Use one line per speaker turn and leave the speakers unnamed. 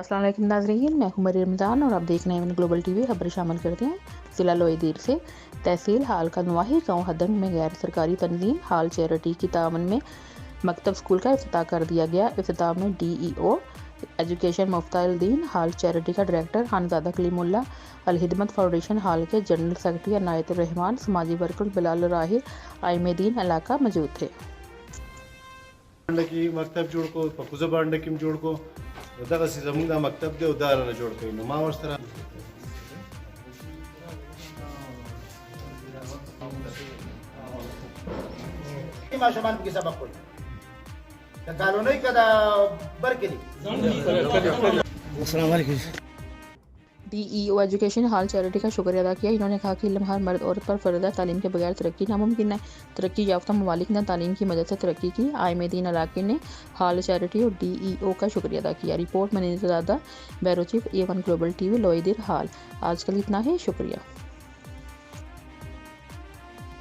अस्सलाम वालेकुम नाज़रीन, मैं हूं मरीम रमज़ान और आप देख रहे हैं ग्लोबल टीवी। खबर शामिल करते हैं। ज़िला लोईदीर से तहसील हाल का नवाही गाँव हदंग में गैर सरकारी तंजीम हाल चैरिटी की तावन में मकतब स्कूल का इफ्तिताह कर दिया गया। इफ्तिताह में DEO एजुकेशन मुफ्ताउल-दीन हाल चैरिटी का डायरेक्टर खानज़ादा कलीमुल्लाह, अल-हिदमत फाउंडेशन हाल के जनरल सेक्रेटरी अनायतुर रहमान, समाजी वर्कर बिलाल राहिल, आइमेदीन इलाका मौजूद थे।
की मकतब जोड़ को पकुजा बांडे किम जोड़ को दगा सी जमीन दा मकतब दे उदाहरण जोड़ के नमा वर्ष तरह
ما شو مان بقي سبق كل قالوا لي كذا بركلي السلام عليكم।
DEO एजुकेशन हाल चैरिटी का शुक्रिया अदा किया। इन्होंने कहा कि इल्म हर मर्द औरत पर फ़र्ज़ है। तालीम के बगैर तरक्की नामुमकिन है। तरक्की याफ्ता ममालिक ने तालीम की मदद से तरक्की की। आइमेदीन इलाके ने हाल चैरिटी और DEO का शुक्रिया अदा किया। रिपोर्ट मनीज़ादा, bureau chief A1 global TV लोईदीर हाल। आज के लिए इतना ही, शुक्रिया।